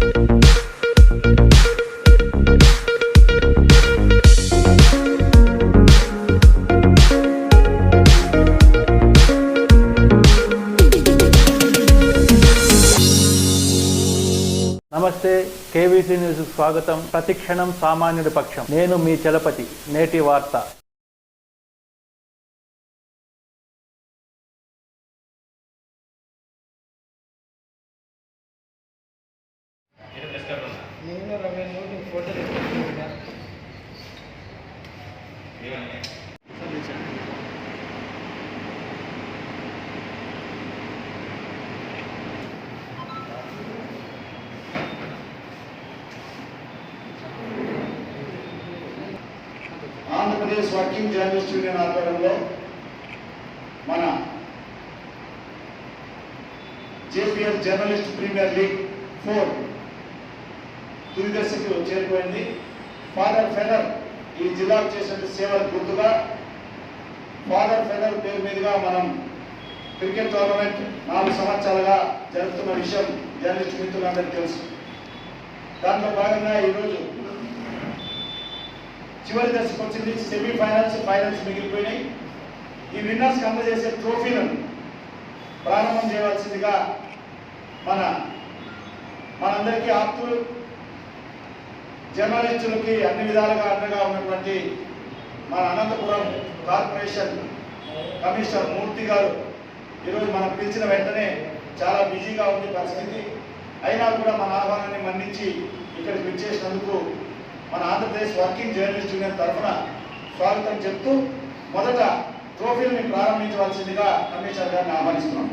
నమస్తే, KVC news స్వాగతం. ప్రతిక్షణం సామాన్యుడి పక్షం. నేను మీ చలపతి. నేటి వార్త. ఆంధ్రప్రదేశ్ వర్కింగ్ జర్నలిస్ట్ యూనియన్ ఆధ్వర్యంలో మన జేపీఎల్ జర్నలిస్ట్ ప్రీమియర్ లీగ్ 4 తుది దశకు చేరిపోయింది. ఫాదర్ ఫెదర్ ఈ జిల్లాకు చేసిన సేవల గుర్తుగా ఫాదర్ ఫెదర్ పేరు మీదుగా మనం క్రికెట్ టోర్నమెంట్ 4 సంవత్సరాలుగా జరుపుతున్న విషయం జర్నలిస్ట్ మిత్రులందరికీ తెలుసు. దాంట్లో భాగంగా ఈరోజు చివరి దశకు వచ్చింది. ఫైనల్స్ మిగిలిపోయినాయి. ఈ విన్నర్స్కి అందజేసే ట్రోఫీలను ప్రారంభం చేయవలసిందిగా మనందరికీ ఆప్తులు, జర్నలిస్టులకి అన్ని విధాలుగా అండగా ఉన్నటువంటి మన అనంతపురం కార్పొరేషన్ కమిషనర్ మూర్తి గారు ఈరోజు మనం పిలిచిన వెంటనే చాలా బిజీగా ఉంది పరిస్థితి. అయినా కూడా మన ఆహ్వానాన్ని మన్నించి ఇక్కడికి విచ్చేసినందుకు మన ఆంధ్రప్రదేశ్ వర్కింగ్ జర్నలిస్ట్ యూనియన్ తరఫున స్వాగతం చెప్తూ మొదట ట్రోఫీలని ప్రారంభించవలసిందిగా కమిషనర్ గారిని ఆహ్వానిస్తున్నాం.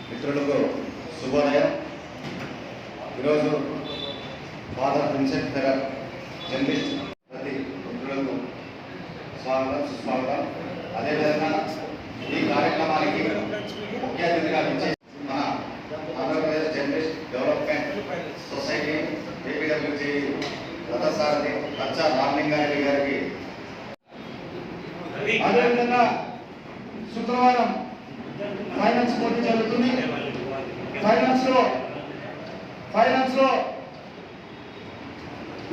మిత్రులకు శుభోదయం. ఈరోజు ఫాదర్ విన్సెంట్ ఫెదర్ జర్నలిస్ట్ ప్రతి మిత్రులకు స్వాగతం, సుస్వాగతం. అదేవిధంగా ఈ కార్యక్రమానికి ముఖ్య అతిథిగా విచ్చేసి మన Andhra Pradesh journalist development society APWG రథసారథి కచ్చా రామలింగారెడ్డి గారికి, అదేవిధంగా శుక్రవారం ఫైనాన్స్ పోటీ జరుగుతుంది. ఫైనాన్స్ లో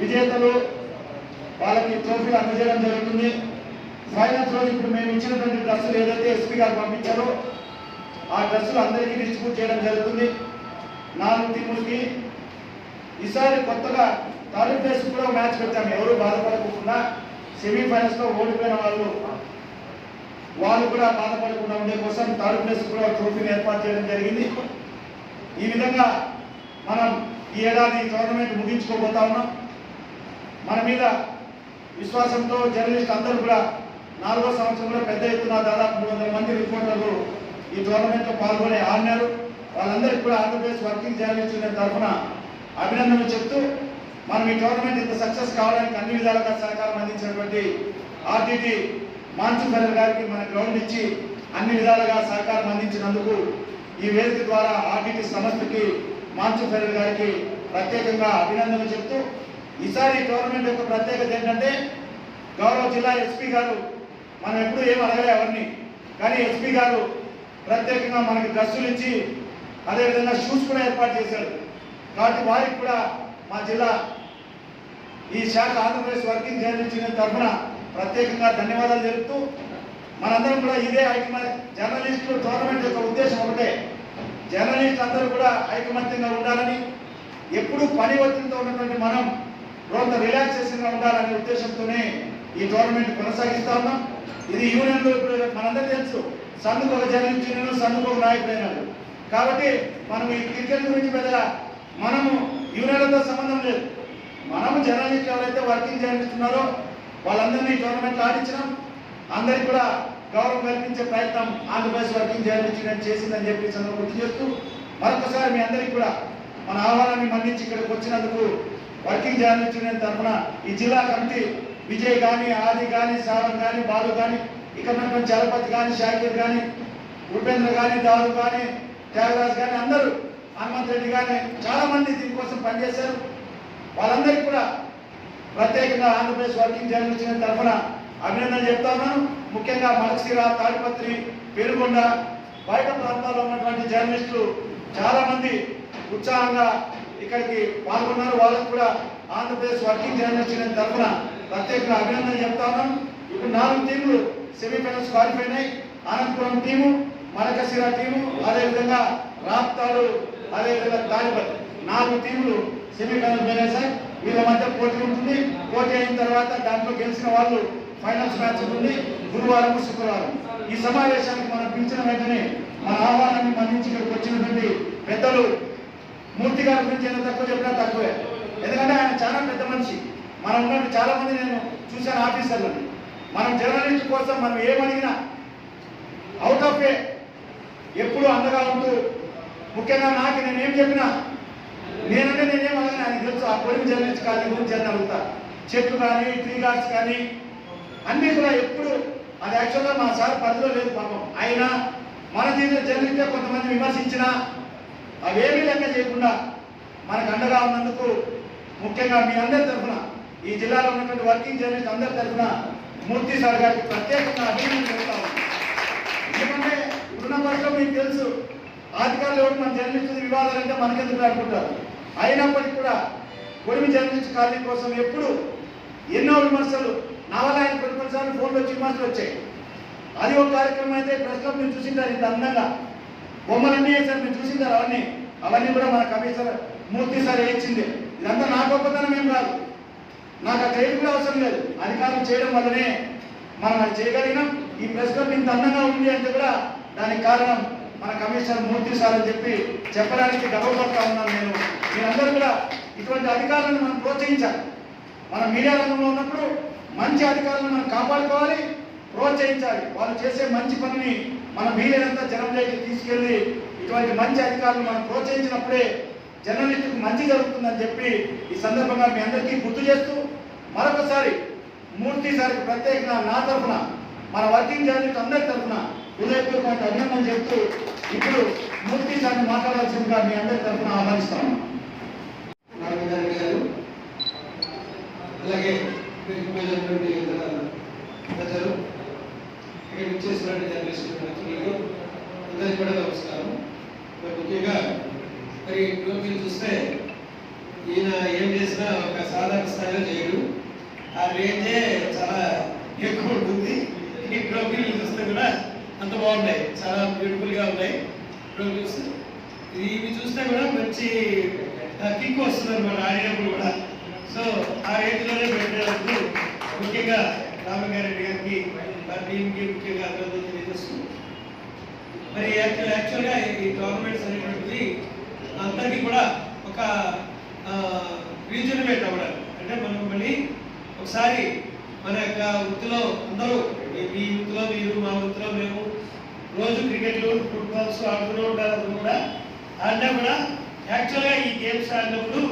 విజేతలు వాళ్ళకి ట్రోఫీలు అందజేయడం జరుగుతుంది. ఫైనాన్స్ రోజు ఇప్పుడు మేము ఇచ్చినటువంటి డ్రెస్సులు ఏదైతే ఎస్పీ గారు పంపించారో ఆ డ్రెస్సులు అందరికీ డిస్ట్రిబ్యూట్ చేయడం జరుగుతుంది. 4 టీములకి ఈసారి కొత్తగా థర్డ్ ప్లేస్ కూడా మ్యాచ్ పెట్టాము. ఎవరు బాధపడకుండా సెమీఫైనల్స్ లో ఓడిపోయిన వాళ్ళు కూడా బాధపడకుండా ఉండే కోసం థర్డ్ ప్లేస్ కూడా ట్రోఫీని ఏర్పాటు చేయడం జరిగింది. ఈ విధంగా మనం ఈ ఏడాది టోర్నమెంట్ ముగించుకోబోతా ఉన్నాం. మన మీద విశ్వాసంతో జర్నలిస్ట్ అందరూ కూడా 4వ సంవత్సరంలో పెద్ద ఎత్తున దాదాపు 300 మంది రిపోర్టర్లు ఈ టోర్నమెంట్లో పాల్గొని ఆడినారు. వాళ్ళందరికీ కూడా ఆంధ్రప్రదేశ్ వర్కింగ్ జర్నలిస్ట్ యూనియన్ తరఫున అభినందనలు చెప్తూ మనం ఈ టోర్నమెంట్ ఇంత సక్సెస్ కావడానికి అన్ని విధాలుగా సహకారం అందించినటువంటి ఆర్టీటీ మాన్సు ఫెదర్ గారికి మన గ్రౌండ్ ఇచ్చి అన్ని విధాలుగా సహకారం అందించినందుకు ఈ వేదిక ద్వారా ఆర్టీటీ సంస్థకి మాన్సు ఫెదర్ గారికి ప్రత్యేకంగా అభినందనలు చెప్తూ, ఈసారి టోర్నమెంట్ యొక్క ప్రత్యేకత ఏంటంటే గౌరవ జిల్లా ఎస్పీ గారు మనం ఎప్పుడు ఏం అడగలే అవన్నీ, కానీ ఎస్పీ గారు ప్రత్యేకంగా మనకి డ్రెస్సులు ఇచ్చి అదేవిధంగా షూస్ కూడా ఏర్పాటు చేశారు. కాబట్టి వారికి కూడా మా జిల్లా ఈ శాఖ ఆంధ్రప్రదేశ్ వర్కింగ్ జర్నలిస్ట్ యూనియన్ తరఫున ప్రత్యేకంగా ధన్యవాదాలు తెలుపుతూ, మనందరం కూడా ఇదే జర్నలిస్టులు టోర్నమెంట్ యొక్క ఉద్దేశం ఒకటే, జర్నలిస్ట్ అందరూ కూడా ఐకమత్యంగా ఉండాలని, ఎప్పుడు పని ఒత్తిడితో ఉన్నటువంటి మనం కొంత రిలాక్సేషన్గా ఉండాలనే ఉద్దేశంతోనే ఈ టోర్నమెంట్ కొనసాగిస్తా ఉన్నాం. ఇది యూనియన్లో మనందరికీ తెలుసు, సందుకు ఒక జర్నలిస్ట్ యూనియన్, సందుకు ఒక నాయకుడైనాడు. కాబట్టి మనం ఈ క్రికెట్ గురించి పెద్దగా మనము యూనియన్లతో సంబంధం లేదు. మనము జర్నలిస్ట్ ఎవరైతే వర్కింగ్ జర్నలిస్ట్ ఉన్నారో వాళ్ళందరినీ టోర్నమెంట్లో ఆడించినాం. అందరికి కూడా గౌరవం కల్పించే ప్రయత్నం ఆంధ్రప్రదేశ్ వర్కింగ్ జర్నలిస్ట్ యూనియన్ చేసిందని చెప్పి సందర్భంగా గుర్తు చేస్తూ మరొకసారి మీ అందరికీ కూడా మన ఆహ్వానాన్ని మన్నించి ఇక్కడికి వచ్చినందుకు వర్కింగ్ జర్నలిస్ట్ యూనియన్ తరఫున ఈ జిల్లా కమిటీ విజయ్ కానీ, ఆది కానీ, శ్రావణ్ కానీ, బాలు కానీ, ఇక్కడ ఉన్నటువంటి చలపతి కానీ, షాకీర్ కానీ, ఉపేంద్ర కానీ, దారు కానీ, త్యాగరాజ్ కానీ, అందరూ హనుమంత్ రెడ్డి కానీ చాలా మంది దీనికోసం పనిచేశారు. వాళ్ళందరికీ కూడా ప్రత్యేకంగా ఆంధ్రప్రదేశ్ వర్కింగ్ జర్నలిస్ట్ యూనియన్ తరఫున అభినందనలు చెప్తా ఉన్నాను. ముఖ్యంగా మలక్సిర, తాడిపత్రి, పెనుగొండ బయట ప్రాంతాల్లో ఉన్నటువంటి జర్నలిస్టులు చాలా మంది ఉత్సాహంగా ఇక్కడికి పాల్గొన్నారు. వాళ్ళకు కూడా ఆంధ్రప్రదేశ్ వర్కింగ్ జర్నలిస్ట్ యూనియన్ తరఫున ప్రత్యేకంగా అభినందనలు చెప్తా ఉన్నాను. ఇప్పుడు 4 టీంలు సెమీఫైనల్స్ క్వాలిఫై అయినాయి. అనంతపురం టీము, మలకసిర టీము, అదేవిధంగా రాప్తాడు, అదేవిధంగా తాడిపత్రి 4 టీములు సెమీఫైనల్ వెళ్ళేసాయి. వీళ్ళ మధ్య పోటీ ఉంటుంది. పోటీ అయిన తర్వాత దాంట్లో గెలిచిన వాళ్ళు ఫైనల్స్ మ్యాచ్ ఉంటుంది గురువారం, శుక్రవారం. ఈ సమావేశానికి మనం పిలిచిన వెంటనే మన ఆహ్వానాన్ని మన్నించి ఇక్కడికి వచ్చినటువంటి పెద్దలు మూర్తి గారి గురించి ఎంత తక్కువ చెప్పినా తక్కువే. ఎందుకంటే ఆయన చాలా పెద్ద మనిషి. మనం ఉన్నట్టు చాలా మంది నేను చూశాను ఆఫీసర్లని. మనం జర్నలిస్ట్ కోసం మనం ఏమడిగినా అవుట్ ఆఫ్ వే ఎప్పుడు అండగా ఉంటూ, ముఖ్యంగా నాకు నేనేం చెప్పినా నేనేం అడగను. ఆయన తెలుసు ఆ పొడిమి జర్నలిస్ట్ కాలనీ గురించి అని అడుగుతా. చెట్లు కానీ, ట్రీ గార్డ్స్ కానీ అన్నీ కూడా ఎప్పుడు అది యాక్చువల్గా మా సార్ పరిధిలో లేదు పాపం. అయినా మన జీవిత జర్నలిస్టే కొంతమంది విమర్శించినా అవేమీ లెక్క చేయకుండా మనకు అండగా ఉన్నందుకు ముఖ్యంగా మీ అందరి తరఫున, ఈ జిల్లాలో ఉన్నటువంటి వర్కింగ్ జర్నలిస్ట్ అందరి తరఫున మూర్తి సార్ గారికి ప్రత్యేకంగా అభినందనలు చెప్తాము. ఎందుకంటే ఇప్పుడున్న పరిస్థితుల్లో మీకు తెలుసు, అధికారులు ఎవరు మన జర్నలిస్టు వివాదాలంటే మనకెందుకు అనుకుంటారు. అయినప్పటికీ కూడా పొడిమి జర్నలిస్ట్ కాలనీ కోసం ఎప్పుడు ఎన్నో విమర్శలు, నా వల్ల ఆయన కొన్నిసార్లు ఫోన్లో వచ్చి విమర్శలు వచ్చాయి. అది ఒక కార్యక్రమం అయితే ప్రెస్ క్లబ్ మీరు చూసింటారు. ఇంత అందంగా బొమ్మలన్నీ వేసారు, మీరు చూసింటారు. అవన్నీ కూడా మన కమిషనర్ మూర్తి సార్ ఇచ్చింది. ఇదంతా నా గొప్పతనం ఏం కాదు, నాకు ఆ క్రెడిట్ కూడా అవసరం లేదు. అధికారం చేయడం వల్లనే మనం అది చేయగలిగినాం. ఈ ప్రెస్ క్లబ్ ఇంత అందంగా ఉంది అంటే కూడా దానికి కారణం మన కమిషనర్ మూర్తి సార్ అని చెప్పి చెప్పడానికి గర్వపడతా ఉన్నాను నేను. మీరందరూ కూడా ఇటువంటి అధికారులను మనం ప్రోత్సహించాలి. మన మీడియా రంగంలో ఉన్నప్పుడు మంచి అధికారులను మనం కాపాడుకోవాలి, ప్రోత్సహించాలి. వాళ్ళు చేసే మంచి పనిని మనం వీలైనంత జనంలోకి తీసుకెళ్ళి ఇటువంటి మంచి అధికారులను మనం ప్రోత్సహించినప్పుడే జర్నలిస్టుకు మంచి జరుగుతుందని చెప్పి ఈ సందర్భంగా మీ అందరికీ గుర్తు చేస్తూ మరొకసారి మూర్తి సార్కి ప్రత్యేకంగా నా తరఫున, మన వర్కింగ్ జర్నలిస్ట్ అందరి తరఫున హృదయపూర్వక అభినందన చెప్తూ ఇప్పుడు మూర్తి సార్ని మాట్లాడాల్సిందిగా మీ అందరి తరఫున ఆహ్వానిస్తాను. అలాగే ప్రజలు ఇక్కడ విచ్చేసినటువంటి జర్నలిస్టు మిత్రులకు అందరికీ కూడా నమస్కారం. ముఖ్యంగా మరి మీరు చూస్తే ఈయన ఏం చేసినా ఒక సాధారణ స్థాయిలో చేయడు. ఆ రేంజే చాలా ఎక్కువ ఉంటుంది. ఈ ట్రోఫీలు చూస్తే కూడా అంత బాగున్నాయి, చాలా బ్యూటిఫుల్గా ఉన్నాయి ట్రోఫీస్. ఇవి చూస్తే కూడా మంచి కిక్ వస్తుంది అనమాట ఆడినప్పుడు కూడా. సో ఆ రేంజ్లోనే పెట్టేటప్పుడు ముఖ్యంగా రామగారెడ్డి గారికి, వారి టీంకి ముఖ్యంగా అభినందనలు తెలియజేస్తూ, మరి యాక్చువల్గా ఈ గవర్నమెంట్స్ అనేటువంటిది అందరికీ కూడా ఒక రీజనరేట్ అవ్వడం అంటే మనం మళ్ళీ ఒకసారి మన యొక్క వృత్తిలో అందరూ, మీ వృత్తిలో మీరు, మా వృత్తిలో మేము రోజు క్రికెట్లు, ఫుట్బాల్స్ ఆడుతూనే ఉంటారు. అది కూడా ఆడినా కూడా యాక్చువల్గా ఈ గేమ్స్ ఆడినప్పుడు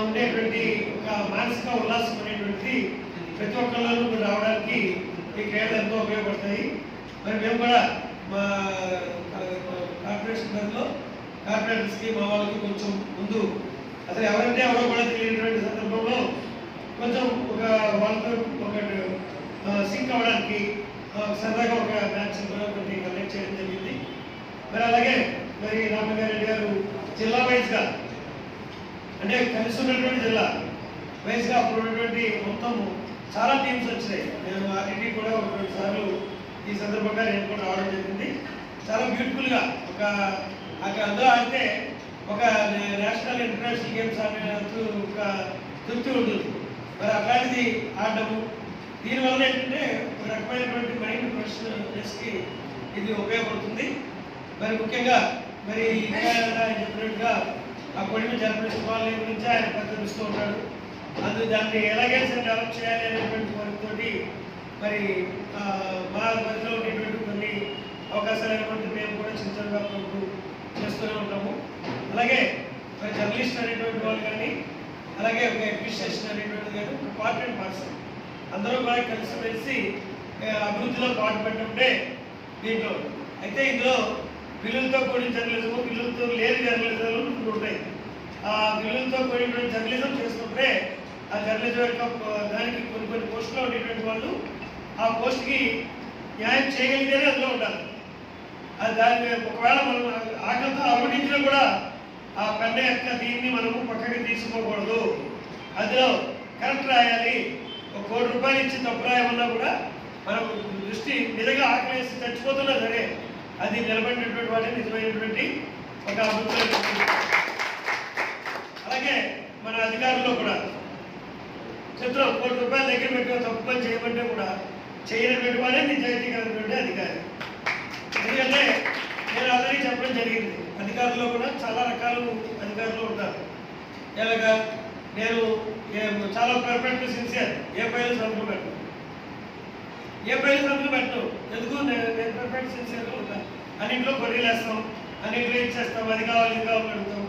ఉండేటువంటి ఒక మానసిక ఉల్లాసం అనేటువంటిది ప్రతి ఒక్కళ్ళలో రావడానికి ఈ క్రీడలు ఎంతో ఉపయోగపడతాయి. మరి మేము కూడా మా కార్పొరేషన్ పరిధిలో కార్పొరేటర్స్కి, మా వాళ్ళకి కొంచెం ముందు అసలు ఎవరంటే ఎవరో కూడా తెలియనటువంటి సందర్భంలో కొంచెం ఒక వాళ్ళతో ఒక సింక్ అవ్వడానికి సరదాగా ఒక మ్యాచ్ ఒకటి కండక్ట్ చేయడం జరిగింది. మరి అలాగే మరి రామగారెడ్డి గారు జిల్లా వైజ్గా అంటే కలిసి ఉన్నటువంటి జిల్లా వైజ్గా అప్పుడు ఉన్నటువంటి మొత్తం చాలా టీమ్స్ వచ్చినాయి. నేను ఆర్టీటీ కూడా ఒక 2 సార్లు ఈ సందర్భంగా నేను కూడా రావడం జరిగింది. చాలా బ్యూటిఫుల్గా ఒక అక్కడ అందరూ ఆడితే ఒక నేషనల్ ఇంటర్నేషనల్ గేమ్స్ ఆడినట్టు ఒక తృప్తి ఉంటుంది. మరి అట్లాంటిది ఆడము దీనివల్ల ఏంటంటే ఒక రకమైనటువంటి మైండ్ ఫ్రెష్నెస్కి ఇది ఉపయోగపడుతుంది. మరి ముఖ్యంగా మరి ఇంకా ఆయన చెప్పినట్టుగా ఆ పొడిమి జర్నలిస్ట్ వాళ్ళ గురించి ఆయన ప్రకటిస్తూ ఉంటాడు. దాన్ని ఎలాగైనా డెవలప్ చేయాలి అనేటువంటి వారితోటి మరి మా మధ్యలో ఉండేటువంటి కొన్ని అవకాశాలు అనేటువంటి మేము కూడా చిన్న చిన్నగా చేస్తూనే ఉంటాము. అలాగే మరి జర్నలిస్ట్ అనేటువంటి వాళ్ళు కానీ, అలాగే ఒక అడ్మినిస్ట్రేషన్ అనేటువంటిది కానీ ఒక పార్ట్ అండ్ పార్సల్ అందరూ కూడా కలిసిమెలిసి అభివృద్ధిలో పాటుపడినప్పుడే దీంట్లో. అయితే ఇందులో విలువలతో కూడిన జర్నలిజము, విలువలతో లేని జర్నలిజాలు ఉంటాయి. ఆ విలువలతో కూడినటువంటి జర్నలిజం చేసినప్పుడే ఆ జర్నలిజం యొక్క దానికి కొన్ని కొన్ని పోస్టులో ఉండేటువంటి వాళ్ళు ఆ పోస్ట్కి న్యాయం చేయగలిగితేనే అందులో ఉండాలి. అది దాన్ని ఒకవేళ మనం ఆకలితో అలవడించినా కూడా ఆ పెద్ద యొక్క దీన్ని మనము పక్కకి తీసుకోకూడదు. అందులో కరెక్ట్ రాయాలి. ఒక ₹1 కోటి ఇచ్చి తప్పు రాయమన్నా కూడా మనం దృష్టి నిజంగా ఆకలేసి చచ్చిపోతున్నా సరే అది నిలబడినటువంటి వాడే నిజమైనటువంటి ఒక అభివృద్ధి. అలాగే మన అధికారుల్లో కూడా చిత్రం ₹1 కోటి దగ్గర పెట్టి తప్పు పని చేయమంటే కూడా చేయనటువంటి వాడే నిజాయితీకరమైనటువంటి అధికారి. ఎందుకంటే నేను ఆల్రెడీ చెప్పడం జరిగింది, అధికారుల్లో కూడా చాలా రకాలు అధికారులు ఉంటారు. ఎలాగా నేను చాలా పర్ఫెక్ట్ సిన్సియర్, ఏ ఫైల్ సంతకం పెట్టను, ఏ ఫైల్ సంతకం పెట్టను. ఎందుకు నేను పర్ఫెక్ట్ సిన్సియర్గా ఉంటాను. అన్నింటిలో కొర్రీలు వేస్తాం, అన్నింటిలో ఇచ్చేస్తాం, అది కావాలి ఇది కావాలి అడుగుతాం.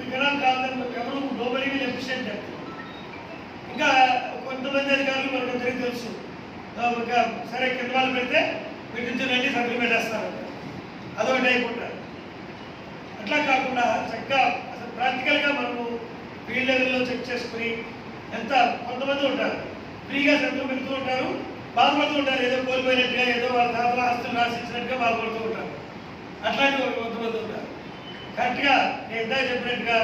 ఇక్కడ కాదని ఎవరు నోబడీ విల్ అప్రిషియేట్ దట్. ఇంకా కొంతమంది అధికారులు మనకు అందరికీ తెలుసు, ఇంకా సరే కింద వాళ్ళు పెడితే వీటి నుంచి రండి సంతకం పెట్టేస్తారు, అదొకటి అయిపోతారు. అట్లా కాకుండా చక్కగా అసలు ప్రాక్టికల్గా మనము ఫీల్డ్ లెవెల్లో చెక్ చేసుకుని ఎంత కొంతమంది ఉంటారు ఫ్రీగా సంతకం పెడుతూ ఉంటారు, బాధపడుతూ ఉంటారు, ఏదో కోల్పోయినట్టుగా, ఏదో వాళ్ళ తాతల ఆస్తులు రాసిచ్చినట్టుగా బాధపడుతూ ఉంటారు. అట్లాంటి కొంతమంది ఉంటారు. కరెక్ట్గా నేను ఇందాక చెప్పినట్టుగా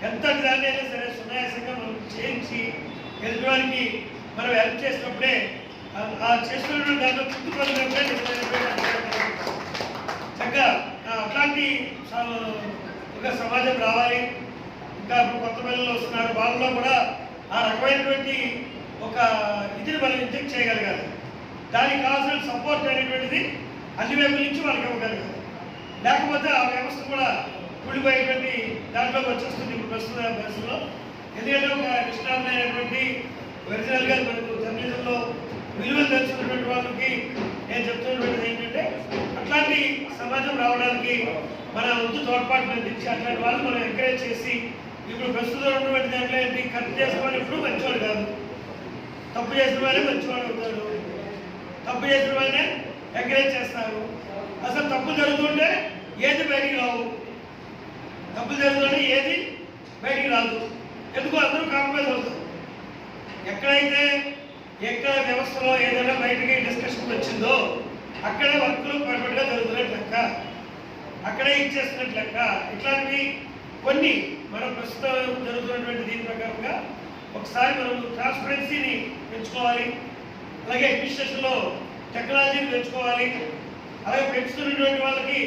ఎంత దాన్ని అయినా సరే సునాయాసంగా మనం చేయించి ఎదుటివారికి మనం హెల్ప్ చేసినప్పుడే ఆ చేస్తున్నటువంటి దాంట్లో చుట్టుపక్కలప్పుడే చక్కగా అట్లాంటి ఒక సమాజం రావాలి. ఇంకా ఇప్పుడు కొత్త పిల్లలు వస్తున్నారు, వాళ్ళలో కూడా ఆ రకమైనటువంటి ఒక ఇదిని మనం ఇంజెక్ట్ చేయగలగాలి. దానికి కావాల్సిన సపోర్ట్ అనేటువంటిది అన్ని వైపుల నుంచి వాళ్ళకి ఇవ్వగలగాలి. లేకపోతే ఆ వ్యవస్థ కూడా కూలిపోయేటువంటి దాంట్లోకి వచ్చేస్తుంది ఇప్పుడు ప్రస్తుత పరిస్థితుల్లో. ఎందుకంటే ఒక నిష్ణాతమైనటువంటి ఒరిజినల్గా మనకు జర్నలిజంలో విలువలు తెలుసుకున్నటువంటి వాళ్ళకి నేను చెప్తున్నటువంటిది ఏంటంటే అట్లాంటి సమాజం రావడానికి మన వంతు తోడ్పాటును అందించి అట్లాంటి వాళ్ళు మనం ఎంకరేజ్ చేసి, ఇప్పుడు ప్రస్తుతం ఉన్నటువంటి దాంట్లో ఏంటి, కరెక్ట్ చేసిన వాళ్ళు ఎప్పుడు మంచివాడు కాదు, తప్పు చేసిన వాళ్ళే మంచివాడు అవుతాడు. తప్పు చేసిన వాళ్ళనే ఎంకరేజ్ చేస్తారు. అసలు తప్పు జరుగుతుంటే ఏది బయటికి రావు, తప్పు జరుగుతుంటే ఏది బయటికి రాదు. ఎందుకు అందరూ కాంప్రమైజ్ అవుతారు. ఎక్కడ వ్యవస్థలో ఏదైనా బయటికి డిస్కషన్ వచ్చిందో అక్కడే వర్కులు పర్ఫెక్ట్గా జరుగుతున్నట్టు లెక్క, అక్కడే ఇచ్చేస్తున్నట్టు లెక్క. ఇట్లాంటివి కొన్ని మనం ప్రస్తుతం జరుగుతున్నటువంటి దీని ప్రకారంగా ఒకసారి మనం ట్రాన్స్పరెన్సీని పెంచుకోవాలి. అలాగే అడ్మినిస్ట్రేషన్లో టెక్నాలజీని పెంచుకోవాలి. అలాగే పెంచుతున్నటువంటి వాళ్ళకి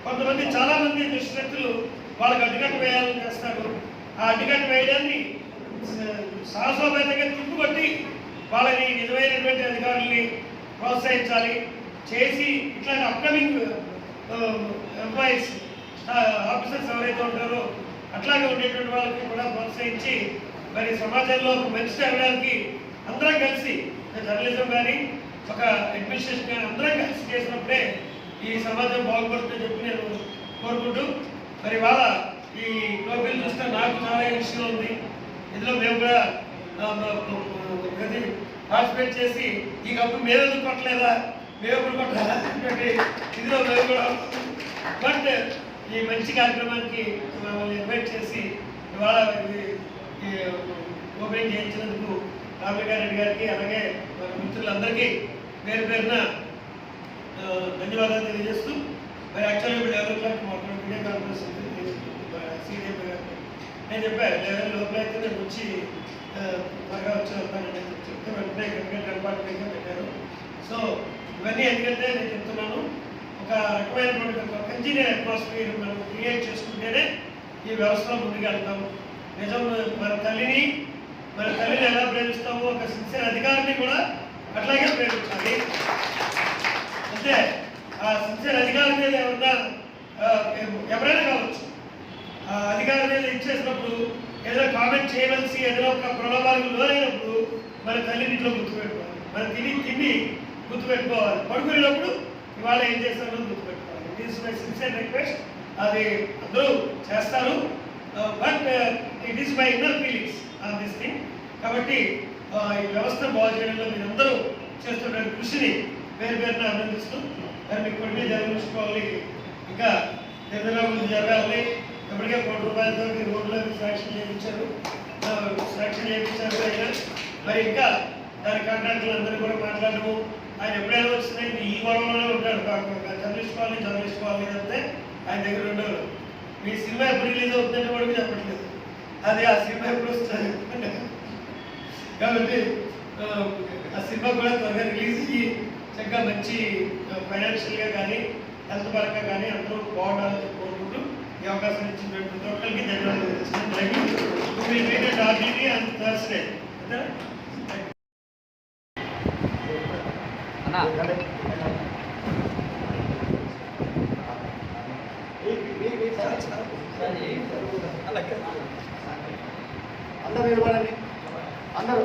కొంతమంది చాలామంది దుష్టులు వాళ్ళకి అడ్డుకట్ట వేయాలని చేస్తారు. ఆ అడ్డుకట్ట వేయడాన్ని సాహసోపేతంగా తిప్పుకొట్టి వాళ్ళని నిజమైనటువంటి అధికారుల్ని ప్రోత్సహించాలి. చేసి ఇట్లాంటి అప్కమింగ్ ఎంప్లాయీస్ ఆఫీసర్స్ ఎవరైతే ఉంటారో అట్లాగే ఉండేటువంటి వాళ్ళకి కూడా ప్రోత్సహించి మరి సమాజంలో ఒక మంచి జరగడానికి అందరం కలిసి జర్నలిజం కానీ ఒక అడ్మినిస్ట్రేషన్ కానీ అందరం కలిసి చేసినప్పుడే ఈ సమాజం బాగుపడుతుందని చెప్పి నేను కోరుకుంటూ, మరి వాళ్ళ ఈ ప్రోగ్రాం చూస్తే నాకు చాలా విషయం ఉంది. ఇందులో మేము కూడా పార్టిసిపేట్ చేసి ఈ కప్పు మేము ఎందుకు కొట్టలేదా, మేము ఎప్పుడు కొట్టాలా ఇందులో మేము కూడా. బట్ ఈ మంచి కార్యక్రమానికి మమ్మల్ని ఇన్వైట్ చేసి ఇవాళ ఓపెనింగ్ చేయించినందుకు రామలింగారెడ్డి గారికి అలాగే మన మిత్రులందరికీ పేరు పేరున ధన్యవాదాలు తెలియజేస్తూ, మరి యాక్చువల్గా ఇప్పుడు 11 గంటలకు మాత్రం వీడియో కాన్ఫరెన్స్ సీడీఎం గారు నేను చెప్పాను 11 లోపల అయితే నేను వచ్చి త్వరగా వచ్చి వెళ్తానని చెప్తే వెంటనే గవర్నమెంట్ డిపార్ట్మెంట్గా పెట్టారు. సో ఇవన్నీ ఎందుకంటే నేను చెప్తున్నాను, ఒక రకమైనటువంటి ఒక కంజీనియర్ అట్మాస్ఫియర్ మనం క్రియేట్ చేసుకుంటేనే ఈ వ్యవస్థలో ముందుకు వెళ్తాము. నిజం మన తల్లిని ఎలా ప్రేమిస్తామో ఒక సిన్సియర్ అధికారిని కూడా అట్లాగే ప్రేమించాలి. అంటే ఆ సిన్సియర్ అధికారి మీద ఏమన్నా ఎవరైనా కావచ్చు, ఆ అధికారి మీద ఇచ్చేసినప్పుడు ఏదో కామెంట్ చేయవలసి ఏదైనా ఒక ప్రలోభాలకు లోనైనప్పుడు మన తల్లినింట్లో గుర్తుపెట్టుకోవాలి. మనం తిండి గుర్తుపెట్టుకోవాలి, పడుకునేటప్పుడు ఇవాళ ఏం చేస్తారో గుర్తుపెట్టుకోవాలి. It is my sincere request. అది అందరూ చేస్తారు, but it is my inner feelings on this thing. కాబట్టి ఈ వ్యవస్థ బాగు చేయడంలో మీరందరూ చేస్తున్న కృషిని పేరున అభినందిస్తూ, మరి మీకు కొన్ని జరగలుసుకోవాలి, ఇంకా నిర్ణయాలు జరగాలి. ఇప్పటికే ₹1 కోటి రోడ్లకు శాంక్షన్ చేయించారు ఆయన. మరి ఇంకా దాని కాంట్రాక్టులు అందరూ కూడా మాట్లాడము. ఆయన ఎప్పుడైనా వచ్చినాయి ఈ గొడవలోనే ఉంటాడు. జర్నలిస్ట్ కావాలి అంటే ఆయన దగ్గర ఉండేవారు. మీ సినిమా ఎప్పుడు రిలీజ్ అవుతుందంటే కూడా చెప్పట్లేదు, అది ఆ సినిమా ఎప్పుడు వస్తుంది. కాబట్టి ఆ సినిమా కూడా త్వరగా రిలీజ్ అయ్యి చక్కగా మంచి ఫైనాన్షియల్గా కానీ హెల్త్ పరంగా కానీ అందరూ బాగుండాలని కోరుకుంటూ ఈ అవకాశం ఇచ్చినటువంటి ప్రతి ఒక్కరికి ధన్యవాదాలు అందరూ నిలబడండి, అందరూ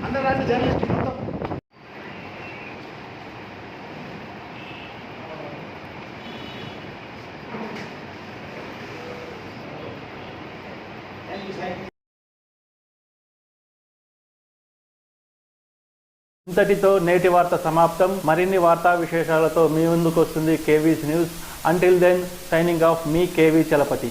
అందరూ రండి జర్నలిస్ట్ మొత్తం. ఇంతటితో నేటి వార్త సమాప్తం. మరిన్ని వార్తా విశేషాలతో మీ ముందుకు వస్తుంది KV's news. Until then, signing off మీ కేవీ చలపతి.